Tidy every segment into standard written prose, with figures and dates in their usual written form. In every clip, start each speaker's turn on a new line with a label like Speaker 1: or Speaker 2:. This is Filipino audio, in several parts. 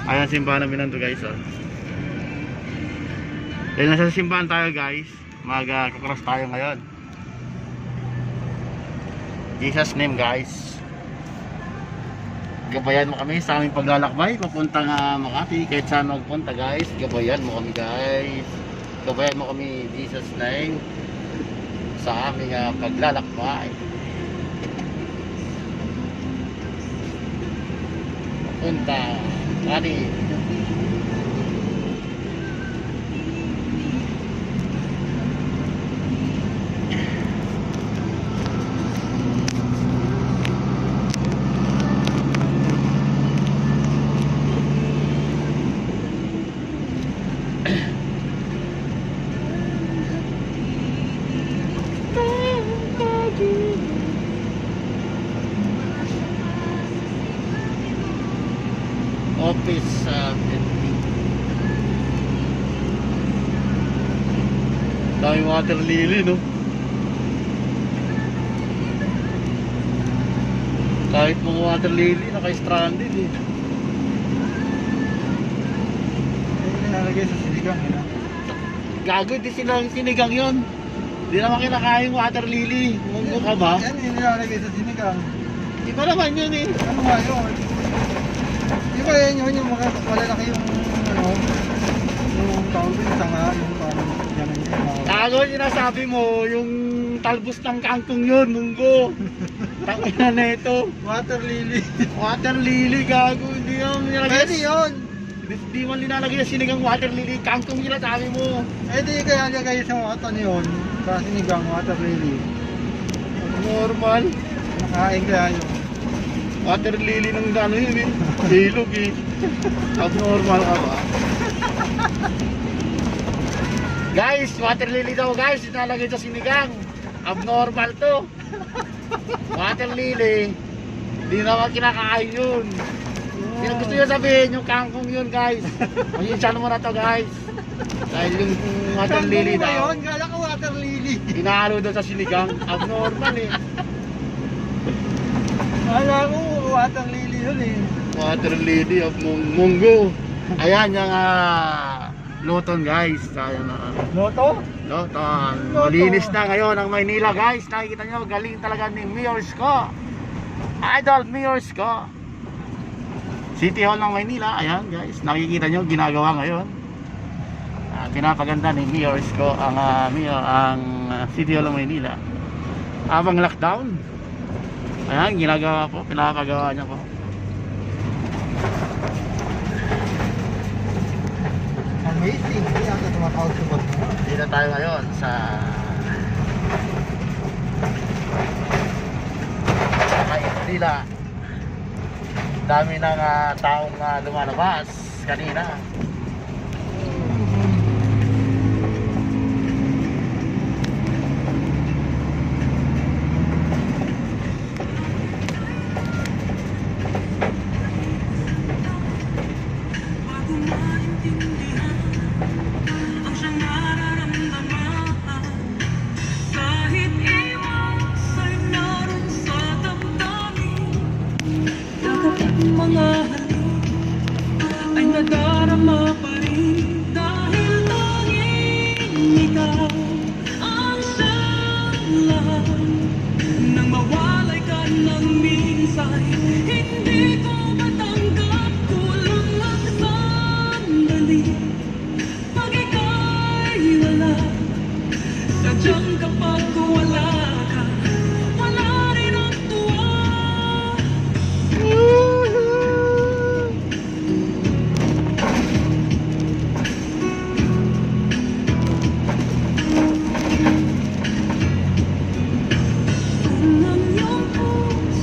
Speaker 1: Ayan, simbahan namin nandito guys, oh. Dahil nasa simbahan tayo guys, mag-cross tayo ngayon. Jesus name guys. Gabayan mo kami sa aming paglalakbay papuntang Makati. Kahit saan magpunta guys, gabayan mo kami guys. Gabayan mo kami Jesus name sa aming paglalakbay papunta Makati. Office daming water lily, no? Kahit mga water lily naka-stranded eh.
Speaker 2: Nilalagay sa sinigang, yun.
Speaker 1: Gago, di silang sinigang yun. Di naman kinakain water lily. Munggo ka ba?
Speaker 2: Yan yung nilalagay sa sinigang.
Speaker 1: Iba naman yun eh.
Speaker 2: Ano nga yun? Di ba yun yung mga malalaki yung ano, yung tawag yung sanga, yung parang yan yun.
Speaker 1: Gago, sinasabi mo, yung talbos ng kangkong yun, munggo. Tangina na ito.
Speaker 2: Water lily.
Speaker 1: Water lily, gago. Hindi yung nilalagay.
Speaker 2: Pwede yun.
Speaker 1: Di man linalagay na sinigang water lily. Kangkong nila sabi mo.
Speaker 2: Di kaya lagay sa mga ito yun. Sa sinigang, water lily.
Speaker 1: Normal.
Speaker 2: Nakain kaya yun.
Speaker 1: Water lily ng ano yun eh. Ilog eh. Abnormal ka ba? Guys, water lily daw guys. Linalagay sa sinigang. Abnormal to. Water lily. Hindi naman kinakain yun. Sino gusto nyo sabihin yung kangkong yun guys? Mahinsyan mo na to guys. Dahil yung water lily
Speaker 2: Kangkong ba
Speaker 1: daw.
Speaker 2: yun? Kala ko water lily.
Speaker 1: Inahalo daw sa sinigang. Abnormal eh.
Speaker 2: Kala ko water lily yun eh.
Speaker 1: Water lily of munggo. Ayan yung Loton guys. Ayan na.
Speaker 2: Loto?
Speaker 1: Loton. Malinis na ngayon ang Maynila guys. Nakikita nyo galing talaga ni Mayor Isko. Idol Mayor Isko. City Hall ng Maynila. Ayan guys. Nakikita nyo ginagawa ngayon. Pinapaganda ni Mayor Isko ang City Hall ng Maynila. Habang lockdown. Ayan ginagawa po. Pinapagawa niya po.
Speaker 2: Amazing. Hindi ako tumakawag sa bag mo.
Speaker 1: Dito tayo ngayon sa Maynila. Dami ng taong lumalabas kanina.
Speaker 3: Mga ay nadarama pa rin dahil tanging ikaw ang siyang lahat. Nang mawalay ka ng minsan, hindi ko matanggap, kulang ang sandali. Pag ika'y wala, sadyang kapag wala ka, wala rin ang tuwa.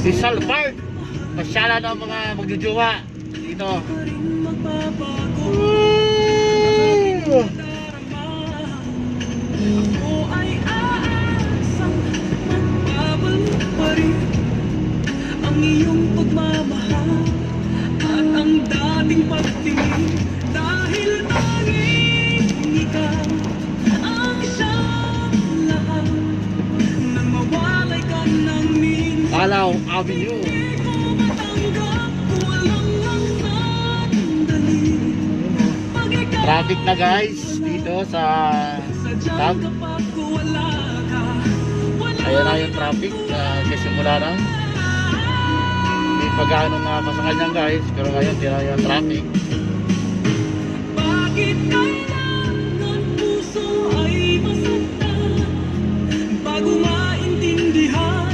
Speaker 1: Rizal Park. Masyala ng mga magjujuwa dito.
Speaker 3: Ako ay aasang magbabalik pa rin ang iyong pagmamahal at ang dating pagtingin, dahil tanging ikaw ang siyang lahat. Nang mawalay ka ng minsan,
Speaker 1: Palaw Avenue.
Speaker 3: hindi ko matanggap, kulang ang sandali.
Speaker 1: Traffic na guys dito sa Tag. Ayan na yung traffic kasi mula lang. Hindi pa gaano nga masakal yan guys, pero ngayon tira yung traffic.
Speaker 3: Bakit kailangan puso ay masaktan bago maintindihan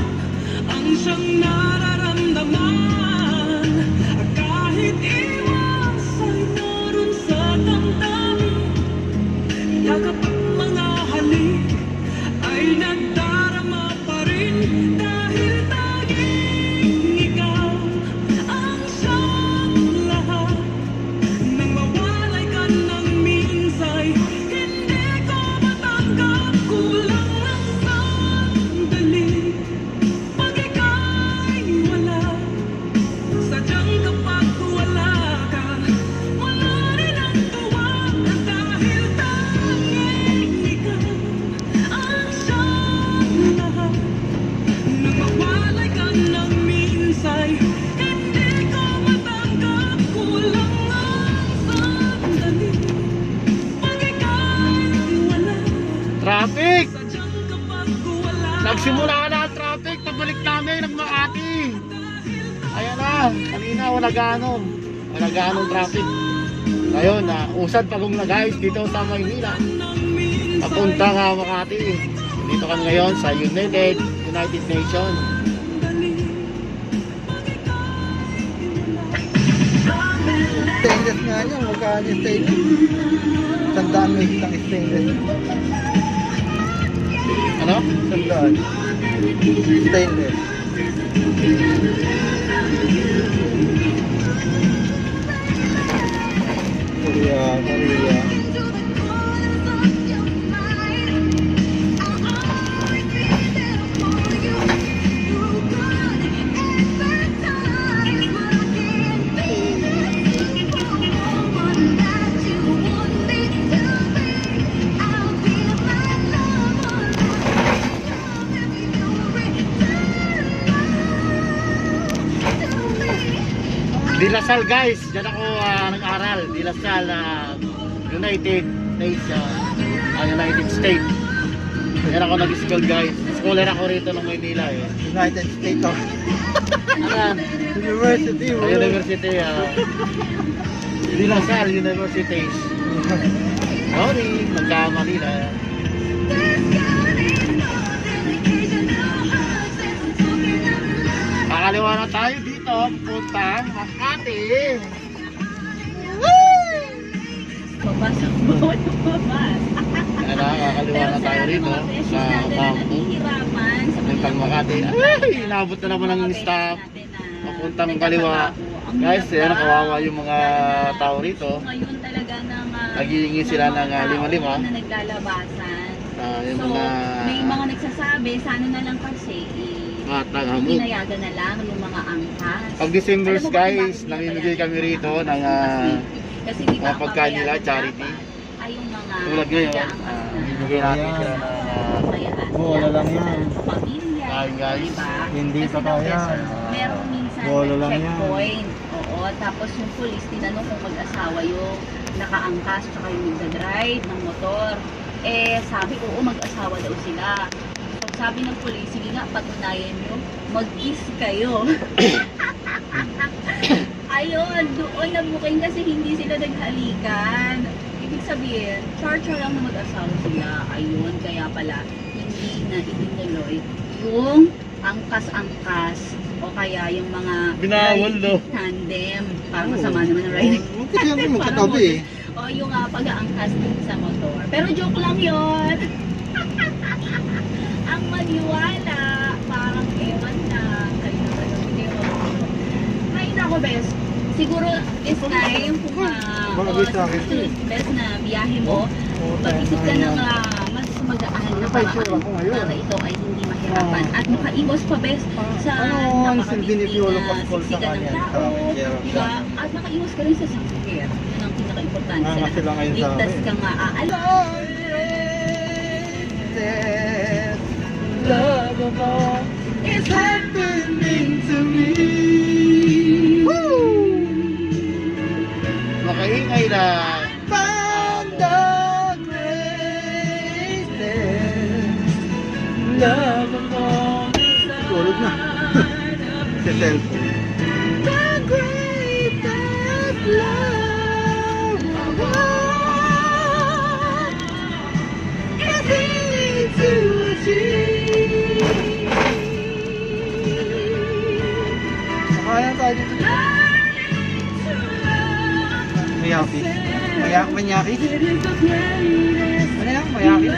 Speaker 3: ang siyang nararamdaman? Kahit iwas ay naroon sa damdamin, yakap ang mga halik ay nagdarama pa rin dahil tanging ikaw ang siyang lahat. Nang mawalay ka ng minsay, hindi ko matanggap, kulang ng sandali. Pag ika'y wala, sadyang kapag wala ka, wala rin ang tuwa. Dahil tanging ikaw ang siyang lahat. Nang mawalay ka ng minsay, hindi ko matanggap, kulang ang sandali. Pag ika'y wala,
Speaker 1: Traffic!
Speaker 3: sadyang kapag wala.
Speaker 1: Nagsimula na ang traffic, pagbalik namin ng Makati. Ayan na, kanina wala gaano traffic. Ngayon, usad pagong na guys dito sa Maynila. Papunta nga Makati. Dito kami ngayon sa United Nation.
Speaker 2: Stainless nga niya, magkaan yung stainless. Sandaan mo isang stainless.
Speaker 1: Ano?
Speaker 2: Sandaan. Stainless. Korea.
Speaker 1: Dilasal guys, dyan ako nag-aral. Dilasal, United Nation, United States. Dyan ako nag-school guys. Scholar ako rito ng Maynila eh.
Speaker 2: United States of
Speaker 1: Ayan,
Speaker 2: University.
Speaker 1: sa University, Dilasal University. Sorry, magka-Manila. Kakaliwa na tayo dito, puntang Makati.
Speaker 4: Papasok bawal yung babas.
Speaker 1: Ayan na, kakaliwa na tayo rito sa Bangko.
Speaker 4: Nahihirapan sa
Speaker 1: Puntang Makati. Ay, inabot na naman ng staff. Papuntang kaliwa. Guys, yan, kawawa yung mga tao rito.
Speaker 4: Ngayon talaga ng
Speaker 1: Naghihingi sila ng lima-lima.
Speaker 4: na naglalabasan.
Speaker 1: Yung
Speaker 4: So,
Speaker 1: mga
Speaker 4: may mga nagsasabi, sana na lang kasi
Speaker 1: matanghamog.
Speaker 4: pinayagan na lang yung mga angkas.
Speaker 1: Pag December's
Speaker 4: Alam mo kung
Speaker 1: guys,
Speaker 4: bakit
Speaker 1: namimigay
Speaker 4: pinayagan
Speaker 1: kami
Speaker 4: na
Speaker 1: rito
Speaker 4: lang?
Speaker 1: ng
Speaker 4: Kasi di ba
Speaker 1: mga pagkain nila,
Speaker 4: ang
Speaker 1: charity.
Speaker 4: dapat ay yung mga
Speaker 1: Tulad ngayon,
Speaker 4: nag-aangkas na.
Speaker 1: bibigay natin sila ng
Speaker 4: Kaya
Speaker 2: Bola lang yan.
Speaker 4: sa pamilya.
Speaker 1: Kain, guys.
Speaker 4: Diba?
Speaker 2: Hindi
Speaker 4: Kasi
Speaker 2: pa kaya.
Speaker 4: Meron minsan
Speaker 2: Bola lang yan.
Speaker 4: checkpoint. Oo, tapos yung police tinanong kung mag-asawa yung nakaangkas tsaka yung nagdadrive ng motor. Eh, sabi ko, mag-asawa daw sila. So, sabi ng police, sige nga, patunayan nyo, mag-kiss kayo. Ayun, doon nabuking kasi hindi sila naghalikan. Ibig sabihin, char-char lang na mag-asawa sila. Ayun, kaya pala, hindi na itinuloy yung angkas-angkas o kaya yung mga
Speaker 1: Binawal, no?
Speaker 4: tandem. Parang masama naman ang riding.
Speaker 2: Huwag kasi natin magkatabi eh.
Speaker 4: O yung pag-aangkas sa motor. Pero joke lang yun. Ang maniwala, parang ewan na. Kayo naman yung video. Ay, nako, best. Siguro this time, kung
Speaker 2: Bagay sa akin ito eh.
Speaker 4: best na biyahe mo, mag-isip ka ng mas magaan na
Speaker 2: Ano pa itsura
Speaker 4: paraan
Speaker 2: ko ngayon?
Speaker 4: para ito ay hindi mahirapan. At makaiwas pa, best, sa
Speaker 2: Ano, ang
Speaker 4: napakatindi
Speaker 2: binibiyolo
Speaker 4: na
Speaker 2: Pascual sa
Speaker 4: siksikan ng
Speaker 2: kanya, sa
Speaker 4: tao.
Speaker 2: Rangers.
Speaker 4: Diba? At makaiwas ka rin sa sakit. Yun ang pinaka-importante sa
Speaker 2: Kasi lang ngayon sa
Speaker 4: ligtas
Speaker 2: akin.
Speaker 4: ka nga aalam.
Speaker 2: Love of all is happening to me.
Speaker 1: Makaingay na
Speaker 2: the greatest love of all. Tulog na. Si cellphone. The greatest love of all is easy to achieve. Kaya tayo dito. Mayaki. Manyaki? Ano yan? Mayaki?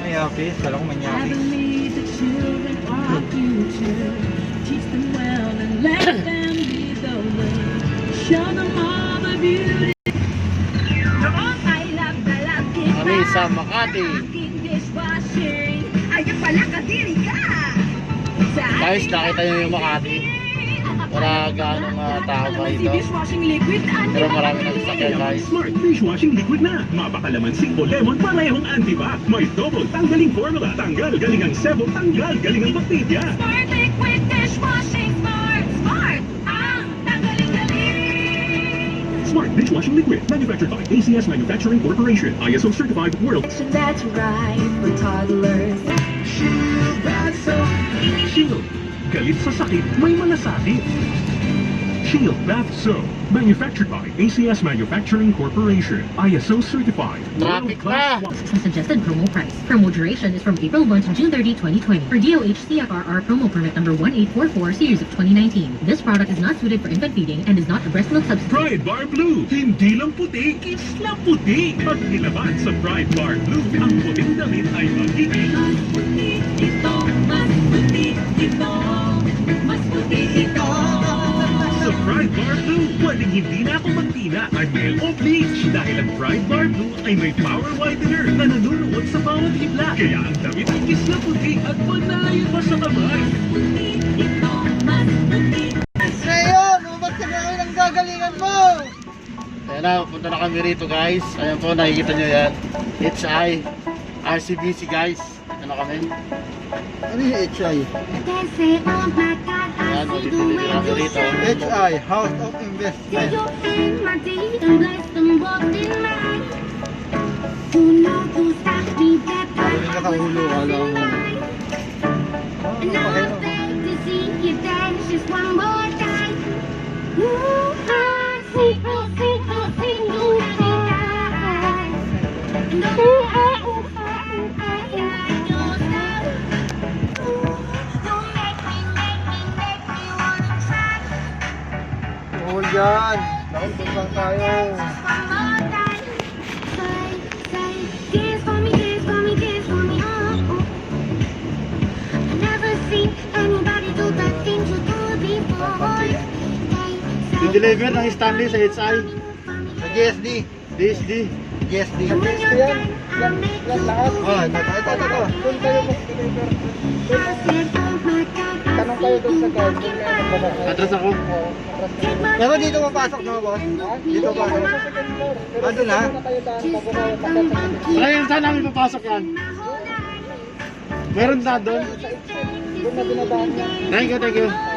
Speaker 2: Mayaki. Kala ko
Speaker 3: I
Speaker 2: manyaki.
Speaker 3: believe the children are our future. Teach them well and let them lead the way. Show them all the beauty.
Speaker 4: I love the lucky
Speaker 1: Kami sa Makati.
Speaker 4: aking dishwashing. Ayun pala, kadiri ka.
Speaker 1: Guys, nakita nyo yung Makati. Wala gaanong tao pa ito.
Speaker 4: Dishwashing liquid,
Speaker 1: Pero marami nang sakyan guys.
Speaker 5: Smart dishwashing liquid na. Mapakalamansi o lemon parehong antibac. May double tanggaling formula. Tanggal galing ang sebo, tanggal galing ang bakterya.
Speaker 4: Smart liquid dishwashing. Smart. Tanggaling-galing.
Speaker 5: Smart dishwashing liquid. Manufactured by ACS Manufacturing Corporation. ISO certified world.
Speaker 4: That's right for toddlers.
Speaker 5: Shield. Galit sa sakit, may malasakit. Shield Bath Soap. Manufactured by ACS Manufacturing Corporation. ISO certified.
Speaker 1: Traffic na!
Speaker 6: Suggested promo price. Promo duration is from April 1 to June 30, 2020. For DOH CFRR promo permit number 1844 series of 2019. This product is not suited for infant feeding and is not a breast milk substitute.
Speaker 5: Pride Bar Blue. Hindi lang puti, isla puti. Pag nilaban sa Pride Bar Blue, ang puting damit ay magiging
Speaker 3: Mas puti ito, mas puti ito, mas puti ito.
Speaker 5: sa Pride Bar Blue. Pwedeng hindi na ako magtina ang nail o bleach dahil ang Pride Bar Blue ay may power whitener na nanunuot sa bawat hibla. Kaya ang damit ay isla puti at panay pa sa kamay.
Speaker 3: Puti ito, mas puti.
Speaker 2: Ngayon, umabot ka na ng gagalingan mo!
Speaker 1: Ayan na, punta na kami rito guys. Ayan po, nakikita nyo yan. HI, RCBC guys. Dito na kami.
Speaker 2: Ano yung HI?
Speaker 1: Ayan, dito kami rito.
Speaker 2: HI, House of Investment. Galing ka sa ulo, kala mo. Hold yan. Doon lang tayo.
Speaker 1: I-deliver ng Stanley sa HI.
Speaker 2: Sa GSD.
Speaker 1: DSD.
Speaker 2: GSD. GSD yan. Yan lahat. Oh, ito. Doon kayo mag-deliver. Tanong kayo doon sa guard. Doon kayo magbaba.
Speaker 1: Atras ako.
Speaker 2: Pero dito papasok no, boss? Dito pasok. Doon ha?
Speaker 1: Ryan, saan namin papasok yan? Meron na doon.
Speaker 2: Doon na binabaan.
Speaker 1: Thank you.